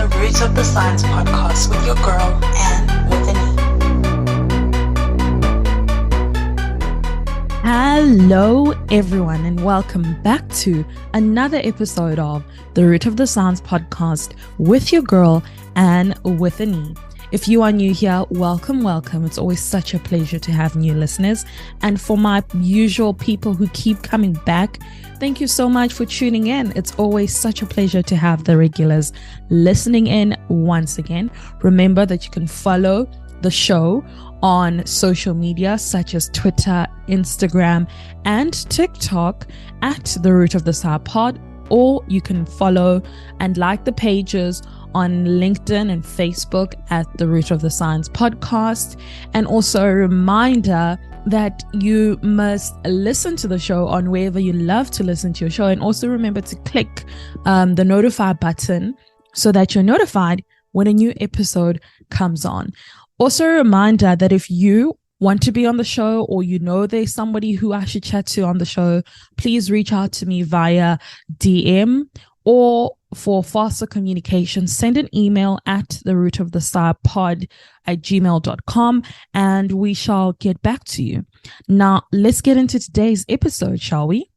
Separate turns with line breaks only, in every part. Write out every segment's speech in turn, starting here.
the Roots of the Science podcast with your girl, Anne with an E.
Hello, everyone, and welcome back to another episode of the Root of the Science podcast with your girl, Anne with an E. If you are new here, welcome. It's always such a pleasure to have new listeners. And for my usual people who keep coming back, thank you so much for tuning in. It's always such a pleasure to have the regulars listening in once again. Remember that you can follow the show on social media such as Twitter, Instagram, and TikTok at The Root of the Science Pod, or you can follow and like the pages on LinkedIn and Facebook at The Root of the Science Podcast. And also a reminder that you must listen to the show on wherever you love to listen to your show. And also remember to click the notify button so that you're notified when a new episode comes on. Also a reminder that if you want to be on the show, or you know there's somebody who I should chat to on the show, please reach out to me via DM, or for faster communication, send an email at therootofthestarpod@gmail.com and we shall get back to you. Now, let's get into today's episode, shall we?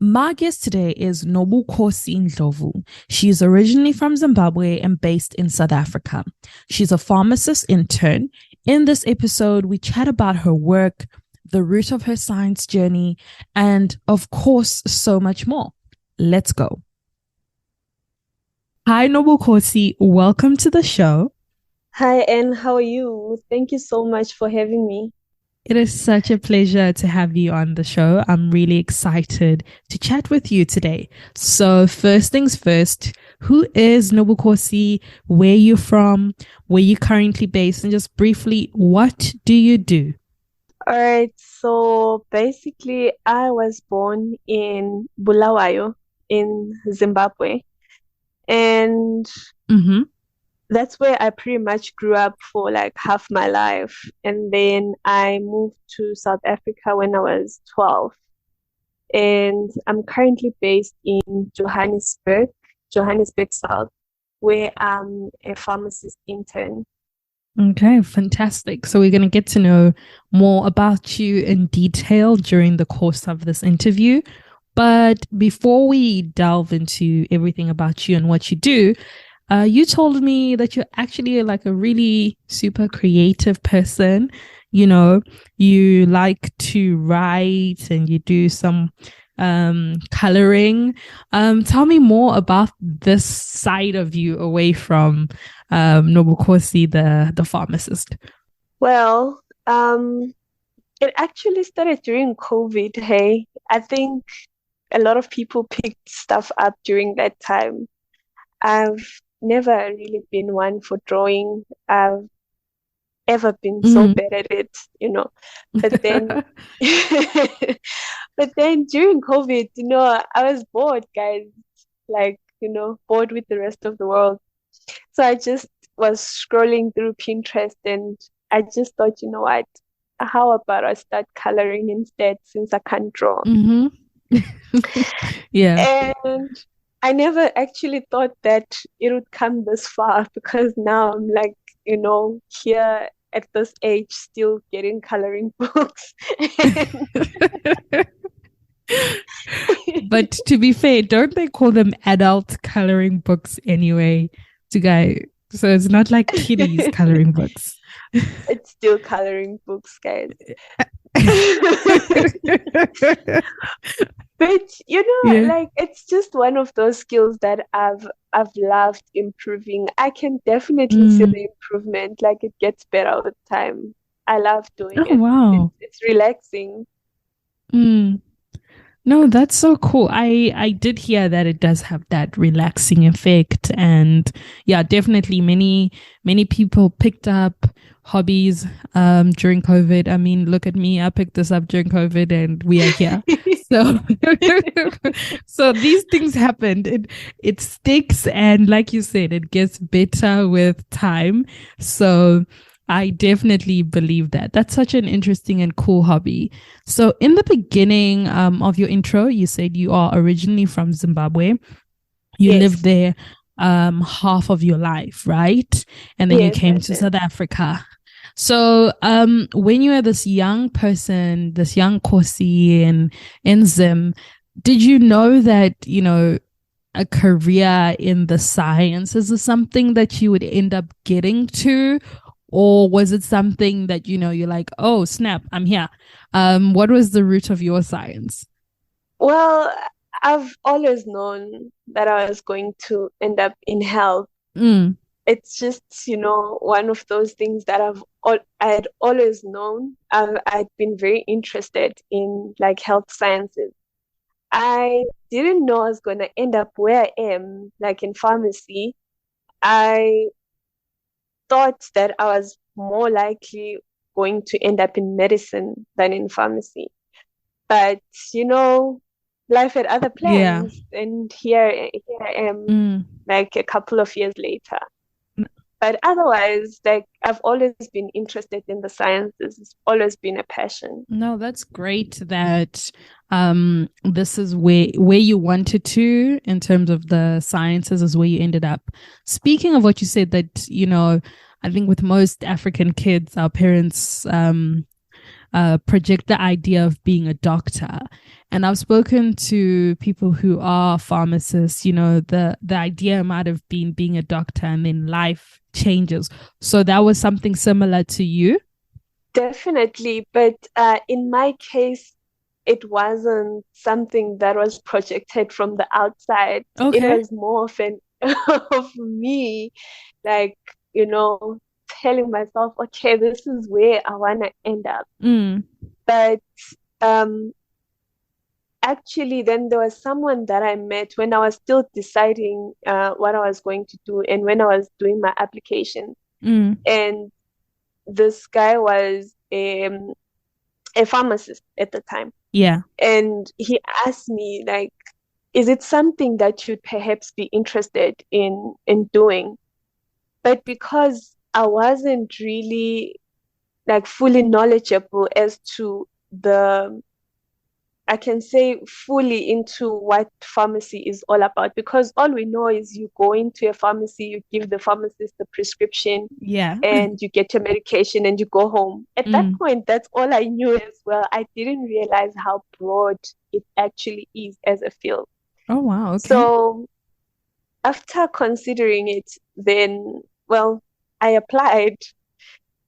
My guest today is Nobukhosi Ndlovu. She is originally from Zimbabwe and based in South Africa. She's a pharmacist intern. In this episode, we chat about her work, the root of her science journey, and of course, so much more. Let's go. Hi, Nobukhosi. Welcome to the show.
Hi, Anne. How are you? Thank you so much for having me.
It is such a pleasure to have you on the show. I'm really excited to chat with you today. So first things first, who is Nobukhosi? Where are you from? Where are you currently based? And just briefly, what do you do?
All right. So basically, I was born in Bulawayo in Zimbabwe. And that's where I pretty much grew up for like half my life. And then I moved to South Africa when I was 12. And I'm currently based in Johannesburg, South, where I'm a pharmacist intern.
Okay, fantastic. So we're going to get to know more about you in detail during the course of this interview. But before we delve into everything about you and what you do, you told me that you're actually like a really super creative person. You know, you like to write and you do some coloring. Tell me more about this side of you away from Nobukhosi, the pharmacist.
Well, it actually started during COVID. Hey, I think a lot of people picked stuff up during that time. I've never really been one for drawing. I've ever been so bad at it, you know. But then, during COVID, you know, I was bored, guys. Like, you know, bored with the rest of the world. So I just was scrolling through Pinterest, and I just thought, you know what? How about I start coloring instead, since I can't draw?
Yeah.
And I never actually thought that it would come this far, because now I'm like, you know, here at this age, still getting coloring books.
But to be fair, don't they call them adult coloring books anyway? So it's not like kiddies coloring books.
It's still coloring books, guys. But you know, like, it's just one of those skills that I've loved improving. I can definitely see the improvement. Like, it gets better all the time. I love doing it.
Wow.
It's relaxing.
No, that's so cool. I did hear that it does have that relaxing effect, and yeah, definitely many people picked up hobbies during COVID. I mean, look at me. I picked this up during COVID and we are here. So these things happened. It sticks, and like you said, it gets better with time. So I definitely believe that. That's such an interesting and cool hobby. So in the beginning of your intro, you said you are originally from Zimbabwe. You lived there half of your life, right? And then you
Yes,
came
that's
to
it.
South Africa. So when you were this young person, this young Kosi in Zim, did you know that, a career in the sciences is something that you would end up getting to? Or was it something that, you're like, oh, snap, I'm here? What was the root of your science?
Well, I've always known that I was going to end up in health.
Mm,
It's just, one of those things that I had always known. I'd been very interested in like health sciences. I didn't know I was going to end up where I am, like in pharmacy. I thought that I was more likely going to end up in medicine than in pharmacy. But, you know, life had other
yeah.
plans, and here I am,
Mm.
like a couple of years later. But otherwise, like I've always been interested in the sciences. It's always been a passion.
No, that's great that this is where you wanted to in terms of the sciences is where you ended up. Speaking of what you said that, I think with most African kids, our parents project the idea of being a doctor. And I've spoken to people who are pharmacists, the idea might have been being a doctor and then life changes. So that was something similar to you?
Definitely, but in my case, it wasn't something that was projected from the outside. It
Okay.
was more of an of me, like, telling myself, okay, this is where I want to end up.
Mm,
But um, actually, then there was someone that I met when I was still deciding what I was going to do and when I was doing my application.
mm,
And this guy was a pharmacist at the time.
yeah.
And he asked me, like, is it something that you'd perhaps be interested in doing? But because I wasn't really like fully knowledgeable as to I can say fully into what pharmacy is all about, because all we know is you go into a pharmacy, you give the pharmacist the prescription,
Yeah.
and you get your medication and you go home. At that
Mm.
point, that's all I knew as well. I didn't realize how broad it actually is as a field.
Oh, wow. Okay.
So after considering it, then, well, I applied,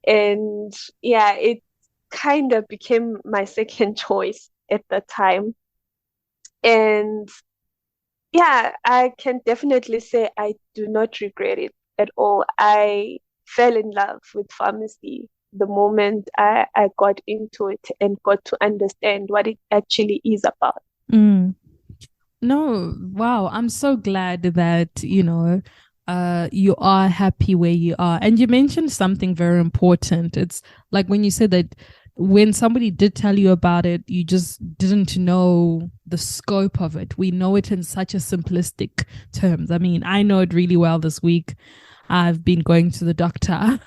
and yeah, it kind of became my second choice at the time. And yeah, I can definitely say I do not regret it at all. I fell in love with pharmacy the moment I got into it and got to understand what it actually is about.
Mm. No, wow. I'm so glad that, you are happy where you are. And you mentioned something very important. It's like when you said that when somebody did tell you about it, you just didn't know the scope of it. We know it in such a simplistic terms. I mean, I know it really well this week. I've been going to the doctor.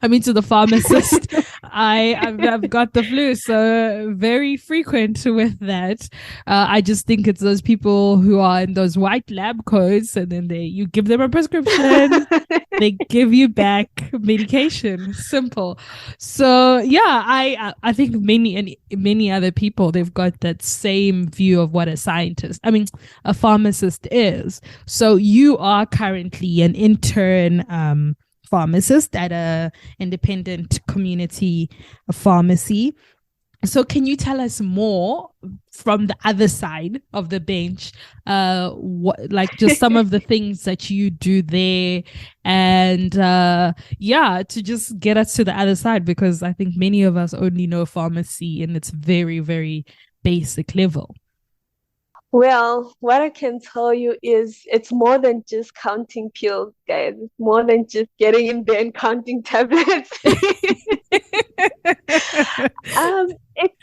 I mean, to the pharmacist. I've got the flu, so very frequent with that. I just think it's those people who are in those white lab coats, and then you give them a prescription, they give you back medication. Simple. So yeah, I think many other people, they've got that same view of what a pharmacist is. So you are currently an intern pharmacist at a independent community pharmacy. So can you tell us more from the other side of the bench, what, like, just some of the things that you do there, and to just get us to the other side, because I think many of us only know pharmacy in its very, very basic level.
Well, what I can tell you is it's more than just counting pills, guys. It's more than just getting in there and counting tablets.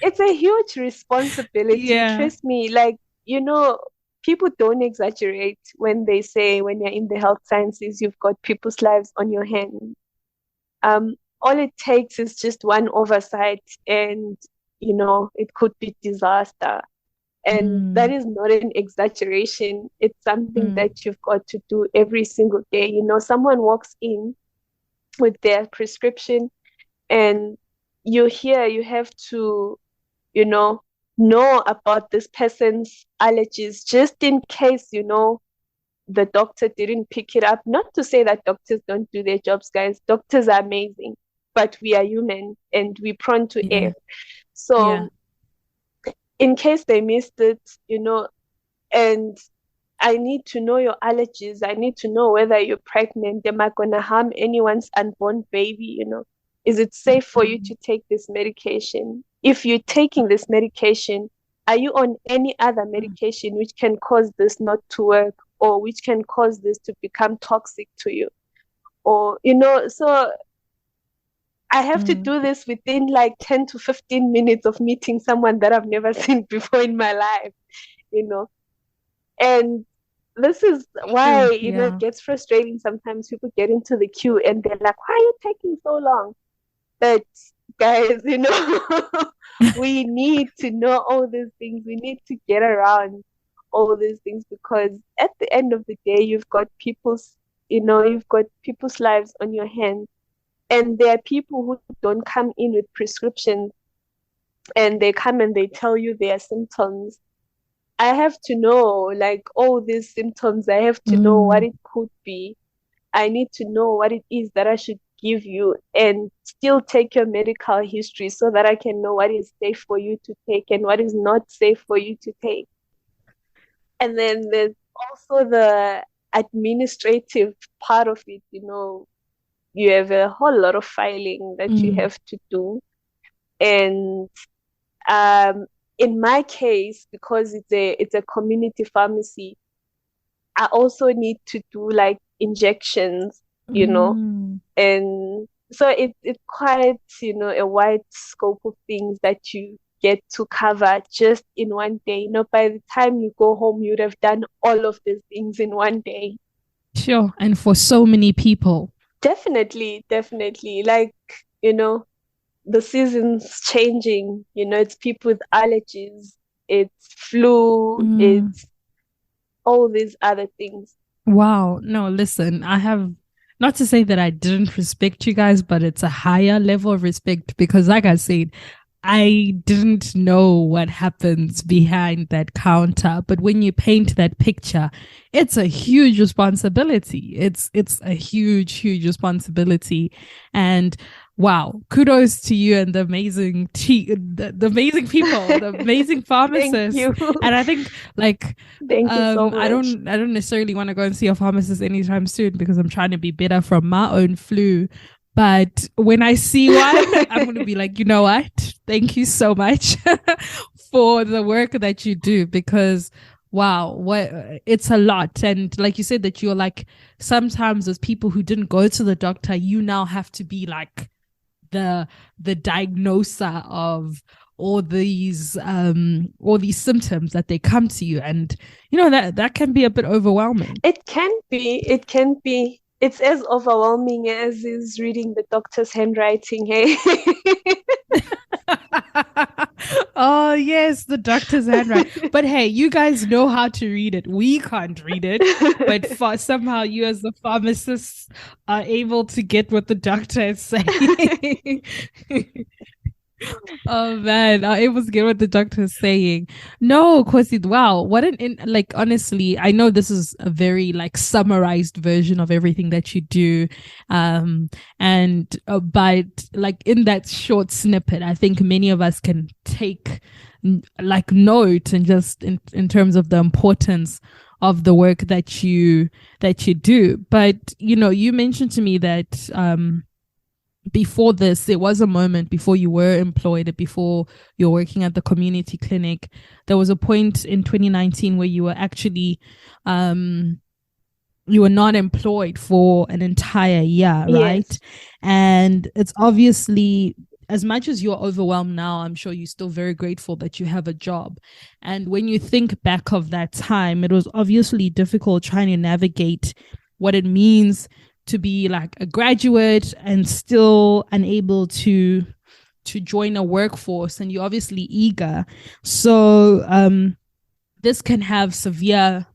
It's a huge responsibility.
Yeah.
Trust me, like, people don't exaggerate when they say when you're in the health sciences, you've got people's lives on your hands. All it takes is just one oversight and, it could be disaster. And that is not an exaggeration. It's something that you've got to do every single day. You know, someone walks in with their prescription and you have to, you know about this person's allergies just in case, the doctor didn't pick it up. Not to say that doctors don't do their jobs, guys. Doctors are amazing, but we are human and we're prone to err. So in case they missed it, and I need to know your allergies. I need to know whether you're pregnant. Am I going to harm anyone's unborn baby? Is it safe for you to take this medication? If you're taking this medication, are you on any other medication which can cause this not to work, or which can cause this to become toxic to you? Or, so I have to do this within like 10 to 15 minutes of meeting someone that I've never seen before in my life, And this is why, it gets frustrating. Sometimes people get into the queue and they're like, why are you taking so long? But guys, we need to know all these things. We need to get around all these things, because at the end of the day, you've got people's lives on your hands. And there are people who don't come in with prescriptions, and they come and they tell you their symptoms. I have to know, like, all these symptoms. I have to know what it could be. I need to know what it is that I should give you, and still take your medical history so that I can know what is safe for you to take and what is not safe for you to take. And then there's also the administrative part of it. You have a whole lot of filing that you have to do. And in my case, because it's a community pharmacy, I also need to do like injections, and so it's quite, a wide scope of things that you get to cover just in one day. By the time you go home, you'd have done all of these things in one day.
Sure. And for so many people.
Definitely. Like, the seasons changing, it's people with allergies, it's flu, it's all these other things.
Wow. No, listen, I have, not to say that I didn't respect you guys, but it's a higher level of respect, because like I said, I didn't know what happens behind that counter. But when you paint that picture, it's a huge responsibility. It's a huge responsibility. And wow, kudos to you and the amazing the amazing people, the amazing pharmacists.
Thank you.
And I think
thank you so much.
I don't necessarily want to go and see a pharmacist anytime soon, because I'm trying to be better from my own flu. But when I see one, I'm going to be like, you know what? Thank you so much for the work that you do, because wow, it's a lot. And like you said, that you're like, sometimes as people who didn't go to the doctor, you now have to be like the diagnoser of all these symptoms that they come to you. And that can be a bit overwhelming.
It can be. It's as overwhelming as is reading the doctor's handwriting, hey?
Oh, yes, the doctor's handwriting. But hey, you guys know how to read it. We can't read it. But somehow you as the pharmacists are able to get what the doctor is saying. Oh man, I was getting what the doctor is saying. No, Khosi, wow, what honestly, I know this is a very like summarized version of everything that you do, but like in that short snippet, I think many of us can take like note, and just in terms of the importance of the work that you do. But you mentioned to me that before this, there was a moment before you were employed, before you're working at the community clinic. There was a point in 2019 where you were actually, you were not employed for an entire year, right?
Yes.
And it's obviously, as much as you're overwhelmed now, I'm sure you're still very grateful that you have a job. And when you think back of that time, it was obviously difficult trying to navigate what it means to be like a graduate and still unable to join a workforce, and you're obviously eager. So this can have severe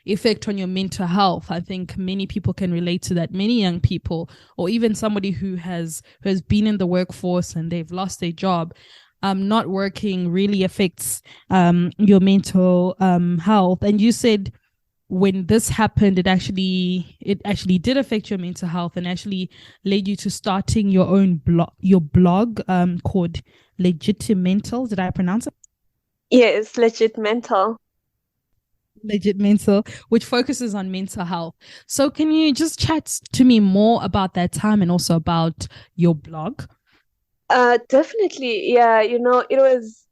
effect on your mental health. I think many people can relate to that. Many young people, or even somebody who has been in the workforce and they've lost their job, not working really affects your mental health. And you said when this happened, it actually did affect your mental health and actually led you to starting your own blog called Legitmental. Did I pronounce it?
Yes, Legitmental.
Legitmental, which focuses on mental health. So can you just chat to me more about that time and also about your blog?
Definitely. Yeah, it was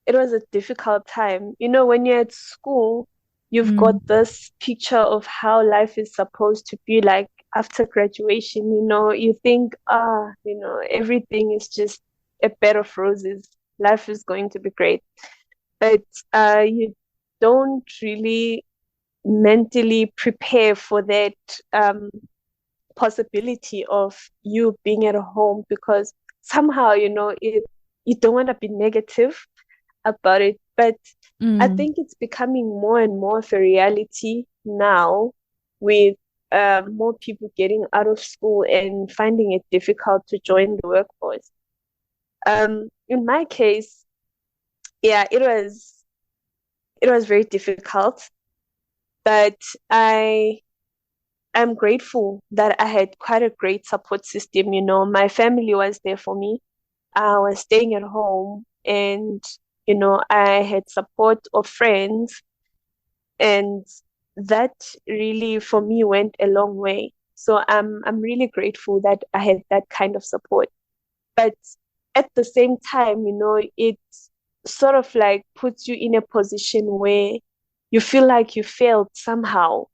a difficult time. When you're at school, you've got this picture of how life is supposed to be like after graduation. You think, everything is just a bed of roses. Life is going to be great. But you don't really mentally prepare for that possibility of you being at home, because somehow, you don't want to be negative about it. But I think it's becoming more and more of a reality now, with more people getting out of school and finding it difficult to join the workforce. In my case, yeah, it was very difficult, but I'm grateful that I had quite a great support system. My family was there for me. I was staying at home, and I had support of friends, and that really for me went a long way. So I'm really grateful that I had that kind of support. But at the same time, it sort of like puts you in a position where you feel like you failed somehow,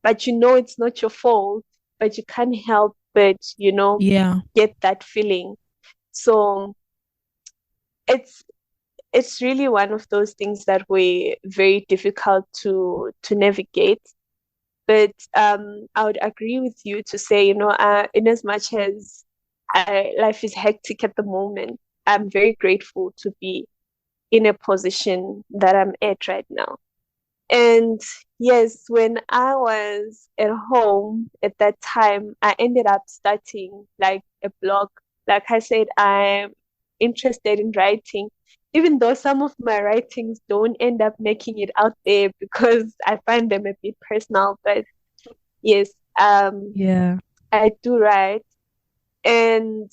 but it's not your fault, but you can't help but, get that feeling. So it's really one of those things that were very difficult to navigate. But I would agree with you to say, in as much as life is hectic at the moment, I'm very grateful to be in a position that I'm at right now. And yes, when I was at home at that time, I ended up starting like a blog. Like I said, I'm interested in writing, even though some of my writings don't end up making it out there because I find them a bit personal. But yes,
Yeah.
I do write. And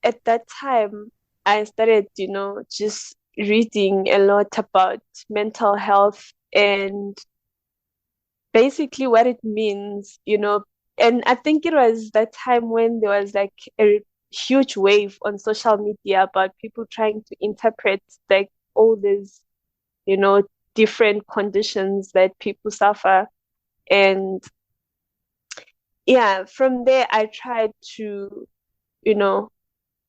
at that time, I started, just reading a lot about mental health and basically what it means, and I think it was that time when there was like a huge wave on social media about people trying to interpret like all these, different conditions that people suffer. And yeah, from there I tried to,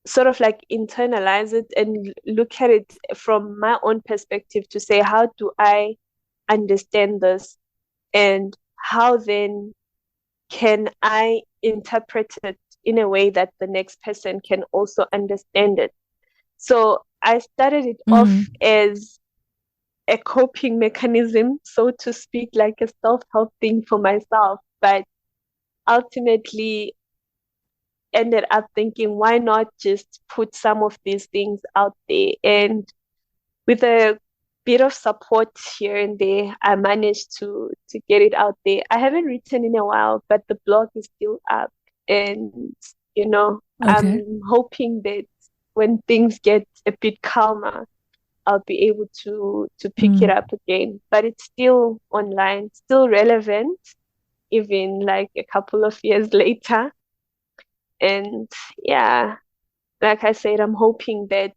sort of like internalize it and look at it from my own perspective to say, how do I understand this? And how then can I interpret it in a way that the next person can also understand it? So I started it off as a coping mechanism, so to speak, like a self-help thing for myself, but ultimately ended up thinking, why not just put some of these things out there? And with a bit of support here and there, I managed to get it out there. I haven't written in a while, but the blog is still up. And, I'm hoping that when things get a bit calmer, I'll be able to pick it up again. But it's still online, still relevant, even like a couple of years later. And yeah, like I said, I'm hoping that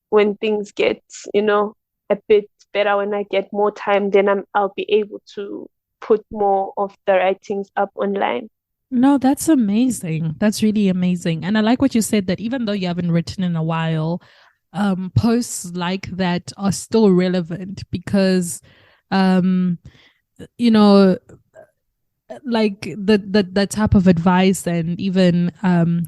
when things get, a bit better, when I get more time, then I'll be able to put more of the writings up online.
No, that's amazing. That's really amazing. And I like what you said, that even though you haven't written in a while, posts like that are still relevant because, like the type of advice and even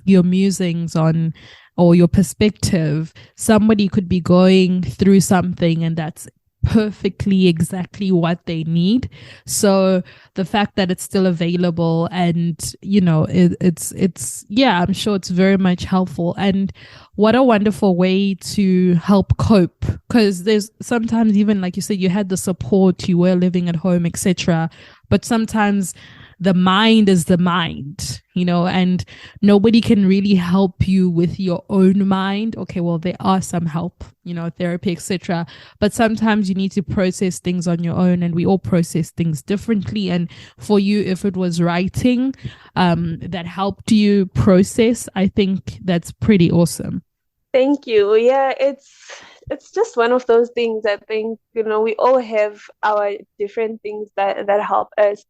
your musings on, or your perspective, somebody could be going through something and that's perfectly exactly what they need. So the fact that it's still available and, it's, yeah, I'm sure it's very much helpful. And what a wonderful way to help cope. Because there's sometimes, even like you said, you had the support, you were living at home, etc. But sometimes the mind is the mind, and nobody can really help you with your own mind. Okay, well, there are some help, therapy, etc. But sometimes you need to process things on your own, and we all process things differently. And for you, if it was writing that helped you process, I think that's pretty awesome.
Thank you. Yeah, it's just one of those things. I think, we all have our different things that help us.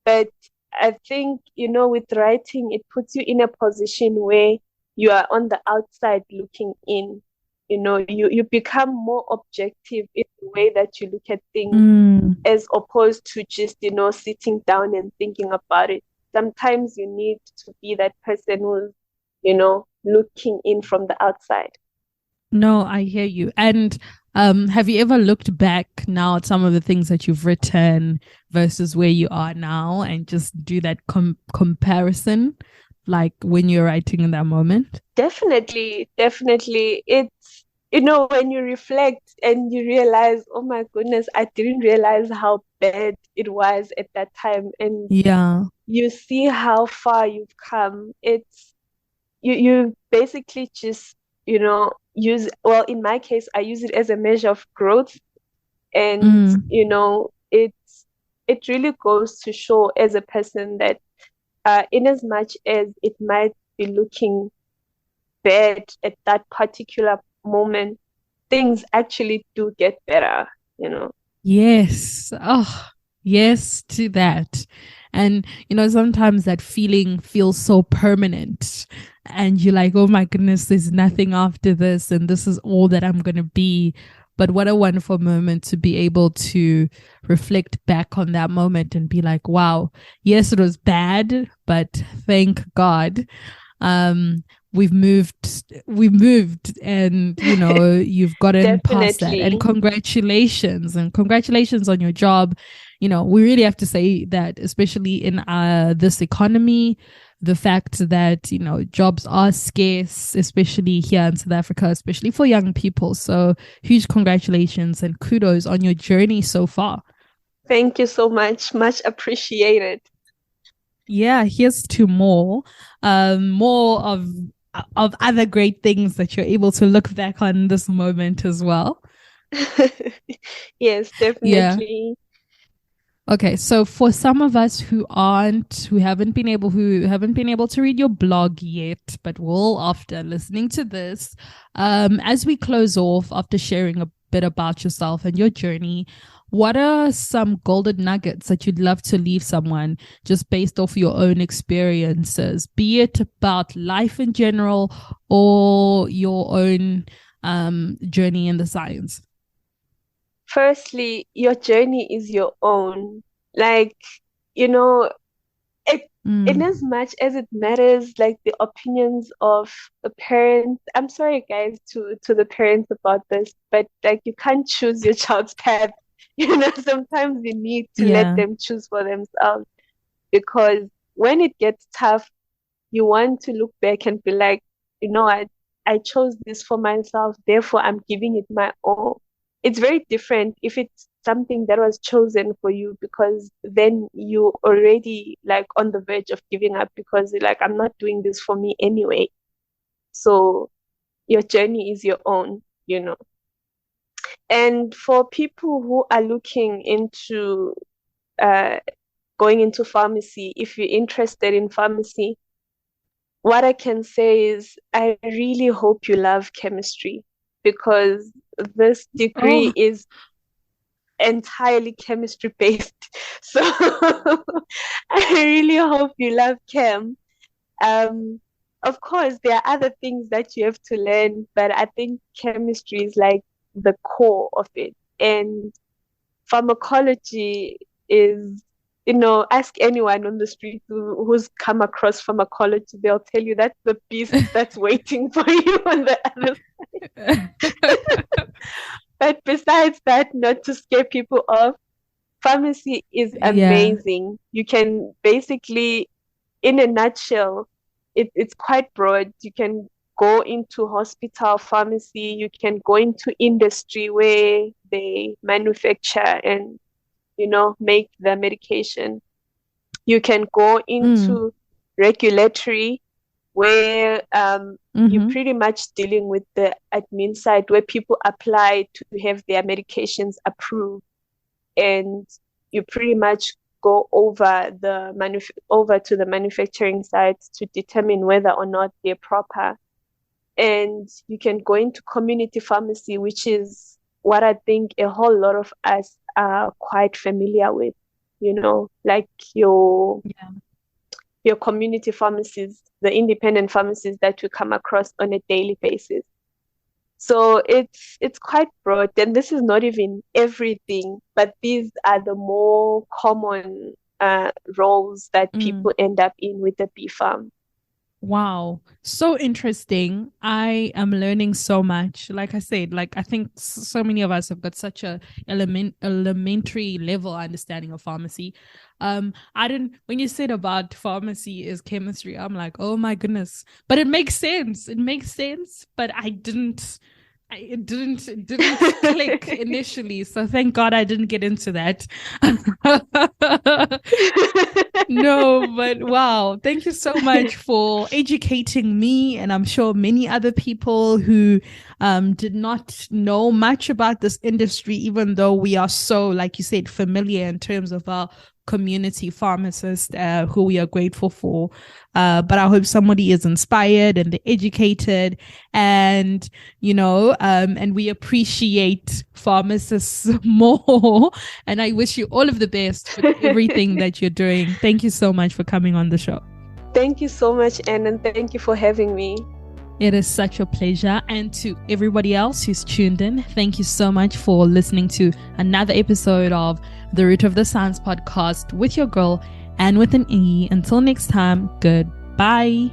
But I think, with writing, it puts you in a position where you are on the outside looking in. You become more objective in the way that you look at things, as opposed to just, sitting down and thinking about it. Sometimes you need to be that person who's, looking in from the outside.
No, I hear you. And have you ever looked back now at some of the things that you've written versus where you are now and just do that comparison, like when you're writing in that moment?
Definitely, definitely. It's, when you reflect and you realize, oh my goodness, I didn't realize how bad it was at that time. And
yeah,
you see how far you've come. It's, you basically just, well, in my case, I use it as a measure of growth. And, it really goes to show as a person that in as much as it might be looking bad at that particular moment, things actually do get better.
Yes. Oh, yes to that. And, sometimes that feeling feels so permanent. And you're like, oh my goodness, there's nothing after this. And this is all that I'm going to be. But what a wonderful moment to be able to reflect back on that moment and be like, wow, yes, it was bad, but thank God. We've moved and you've gotten past that, and congratulations on your job. We really have to say that, especially in this economy, the fact that jobs are scarce, especially here in South Africa, especially for young people. So huge congratulations and kudos on your journey so far.
Thank you so much appreciated.
Yeah, here's to more of other great things that you're able to look back on this moment as well.
Yes, definitely.
Yeah. Okay, so for some of us who haven't been able to read your blog yet, but will after listening to this, as we close off, after sharing a bit about yourself and your journey, what are some golden nuggets that you'd love to leave someone just based off your own experiences, be it about life in general or your own journey in the science?
Firstly, your journey is your own. Like, in as much as it matters, like the opinions of the parents. I'm sorry, guys, to the parents about this, but like you can't choose your child's path. Sometimes you need to let them choose for themselves, because when it gets tough, you want to look back and be like, I chose this for myself, therefore I'm giving it my all. It's very different if it's something that was chosen for you, because then you already like on the verge of giving up, because you're like, I'm not doing this for me anyway. So your journey is your own. And for people who are looking into going into pharmacy, if you're interested in pharmacy, what I can say is I really hope you love chemistry, because this degree is entirely chemistry based. So I really hope you love chem. Of course, there are other things that you have to learn, but I think chemistry is like the core of it. And pharmacology is, ask anyone on the street who's come across pharmacology, they'll tell you that's the beast that's waiting for you on the other side. But besides that, not to scare people off, pharmacy is
Yeah.
amazing. You can basically, in a nutshell, it's quite broad. You can go into hospital pharmacy, you can go into industry where they manufacture and, make the medication. You can go
Mm.
into regulatory where you're
Mm-hmm.
pretty much dealing with the admin side where people apply to have their medications approved, and you pretty much go over over to the manufacturing side to determine whether or not they're proper. And you can go into community pharmacy, which is what I think a whole lot of us are quite familiar with, like your community pharmacies, the independent pharmacies that you come across on a daily basis. So it's quite broad, and this is not even everything, but these are the more common roles that people end up in with the bee farm.
Wow. So interesting. I am learning so much. Like I said, I think so many of us have got such a elementary level understanding of pharmacy. When you said about pharmacy is chemistry, I'm like, oh my goodness. But it makes sense. It makes sense. But it didn't click initially. So thank God I didn't get into that. No, but wow. Thank you so much for educating me, and I'm sure many other people who did not know much about this industry, even though we are so, like you said, familiar in terms of our community pharmacists, who we are grateful for. But I hope somebody is inspired and educated, and and we appreciate pharmacists more. And I wish you all of the best with everything that you're doing. Thank you so much for coming on the show.
Thank you so much, Anne, and thank you for having me.
It is such a pleasure. And to everybody else who's tuned in, thank you so much for listening to another episode of The Root of the Science podcast with your girl, Anne with an E. Until next time, goodbye.